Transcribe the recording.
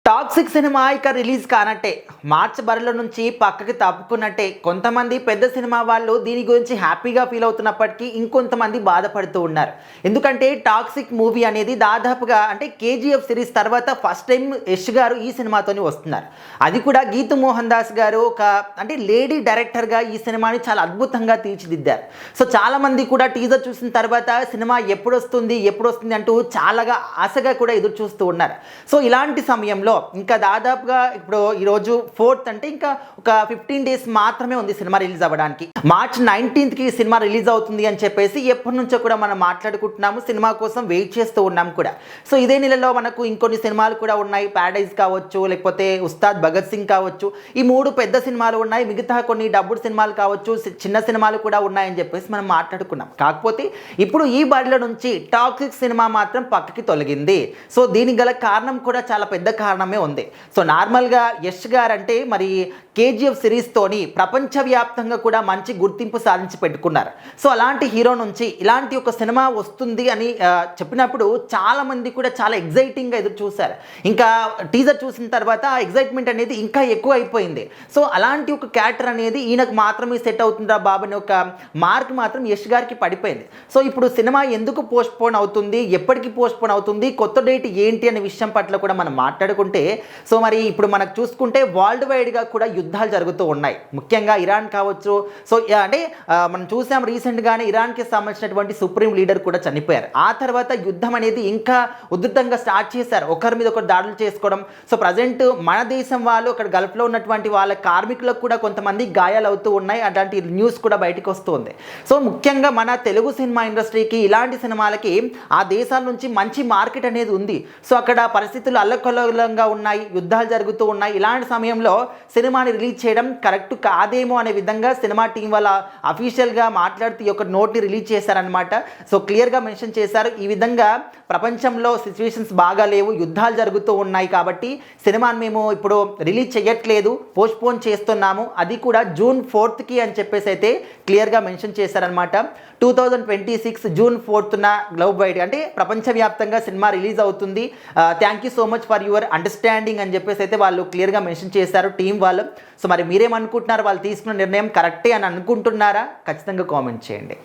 Toxic cinema ఇక release కానట్టే, March బరిలో నుంచి పక్కకి తప్పుకున్నట్టే. కొంతమంది పెద్ద సినిమా వాళ్ళు దీని గురించి హ్యాపీగా ఫీల్ అవుతున్నప్పటికీ ఇంకొంతమంది బాధపడుతూ ఉన్నారు. ఎందుకంటే టాక్సిక్ మూవీ అనేది దాదాపుగా అంటే కేజీఎఫ్ సిరీస్ తర్వాత ఫస్ట్ టైం యష్ గారు ఈ సినిమాతోని వస్తున్నారు. అది కూడా గీతూ మోహన్ దాస్ గారు ఒక అంటే లేడీ డైరెక్టర్గా ఈ సినిమాని చాలా అద్భుతంగా తీర్చిదిద్దారు. సో చాలామంది కూడా టీజర్ చూసిన తర్వాత సినిమా ఎప్పుడు వస్తుంది అంటూ చాలాగా ఆశగా కూడా ఎదురు చూస్తూ ఉన్నారు. సో ఇలాంటి సమయంలో ఇంకా దాదాపుగా ఇప్పుడు ఈరోజు 4th అంటే ఇంకా ఒక 15 days మాత్రమే ఉంది సినిమా రిలీజ్ అవ్వడానికి. మార్చ్ 19th ఈ సినిమా రిలీజ్ అవుతుంది అని చెప్పేసి ఎప్పటి నుంచో కూడా మనం మాట్లాడుకుంటున్నాము, సినిమా కోసం వెయిట్ చేస్తూ ఉన్నాం కూడా. సో ఇదే నెలలో మనకు ఇంకొన్ని సినిమాలు కూడా ఉన్నాయి. ప్యారడైజ్ కావచ్చు, లేకపోతే ఉస్తాద్ భగత్ సింగ్ కావచ్చు, ఈ 3 పెద్ద సినిమాలు ఉన్నాయి. మిగతా కొన్ని డబ్బుడు సినిమాలు కావచ్చు, చిన్న సినిమాలు కూడా ఉన్నాయని చెప్పేసి మనం మాట్లాడుకున్నాం. కాకపోతే ఇప్పుడు ఈ బరిలో నుంచి టాక్సిక్ సినిమా మాత్రం పక్కకి తొలగింది. సో దీనికి గల కారణం కూడా చాలా పెద్ద కారణమే ఉంది. సో నార్మల్గా యష్ గారు అంటే మరి కేజీఎఫ్ సిరీస్తోని ప్రపంచవ్యాప్తంగా కూడా మంచి గుర్తింపు సాధించి పెట్టుకున్నారు. సో అలాంటి హీరో నుంచి ఇలాంటి ఒక సినిమా వస్తుంది అని చెప్పినప్పుడు చాలామంది కూడా చాలా ఎగ్జైటింగ్గా ఎదురు చూశారు. ఇంకా టీజర్ చూసిన తర్వాత ఆ ఎగ్జైట్మెంట్ అనేది ఇంకా ఎక్కువ అయిపోయింది. సో అలాంటి ఒక క్యారెక్టర్ అనేది ఈయనకు మాత్రమే సెట్ అవుతుందా బాబు అని ఒక మార్క్ మాత్రం యష్ గారికి పడిపోయింది. సో ఇప్పుడు సినిమా ఎందుకు పోస్ట్పోన్ అవుతుంది, ఎప్పటికి పోస్ట్పోన్ అవుతుంది, కొత్త డేట్ ఏంటి అనే విషయం పట్ల కూడా మనం మాట్లాడుకుంటే, సో మరి ఇప్పుడు మనకు చూసుకుంటే వరల్డ్ వైడ్గా కూడా యుద్ధాలు జరుగుతూ ఉన్నాయి. ముఖ్యంగా ఇరాన్ కావచ్చు. సో అంటే మనం చూసాం రీసెంట్గానే ఇరాన్కి సంబంధించినటువంటి సుప్రీం లీడర్ కూడా చనిపోయారు. ఆ తర్వాత యుద్ధం అనేది ఇంకా ఉధృతంగా స్టార్ట్ చేశారు, ఒకరి మీద ఒకరు దాడులు చేసుకోవడం. సో ప్రజెంట్ మన దేశం వాళ్ళు అక్కడ గల్ఫ్లో ఉన్నటువంటి వాళ్ళ కార్మికులకు కూడా కొంతమంది గాయాలు అవుతూ ఉన్నాయి. అలాంటి న్యూస్ కూడా బయటకు వస్తుంది. సో ముఖ్యంగా మన తెలుగు సినిమా ఇండస్ట్రీకి ఇలాంటి సినిమాలకి ఆ దేశాల నుంచి మంచి మార్కెట్ అనేది ఉంది. సో అక్కడ పరిస్థితులు అల్లకల్లోలంగా ఉన్నాయి, యుద్ధాలు జరుగుతూ ఉన్నాయి. ఇలాంటి సమయంలో సినిమాని రిలీజ్ చేయడం కరెక్ట్ కాదేమో అనే విధంగా సినిమా టీం వాళ్ళ అఫీషియల్గా మాట్లాడుతూ ఈ యొక్క నోట్ని రిలీజ్ చేశారనమాట. సో క్లియర్గా మెన్షన్ చేశారు, ఈ విధంగా ప్రపంచంలో సిచ్యువేషన్స్ బాగా లేవు, యుద్ధాలు జరుగుతూ ఉన్నాయి, కాబట్టి సినిమాని మేము ఇప్పుడు రిలీజ్ చేయట్లేదు, పోస్ట్పోన్ చేస్తున్నాము, అది కూడా June 4th అని చెప్పేసి అయితే క్లియర్గా మెన్షన్ చేశారనమాట. 2026 June 4th గ్లోబ్ వైడ్ అంటే ప్రపంచవ్యాప్తంగా సినిమా రిలీజ్ అవుతుంది. Thank you so much for your understanding అని చెప్పేసి అయితే వాళ్ళు క్లియర్గా మెన్షన్ చేశారు టీం వాళ్ళు. సో మరి మీరేమనుకుంటున్నారు, వాళ్ళు తీసుకున్న నిర్ణయం కరెక్టే అని అనుకుంటున్నారా? ఖచ్చితంగా కామెంట్ చేయండి.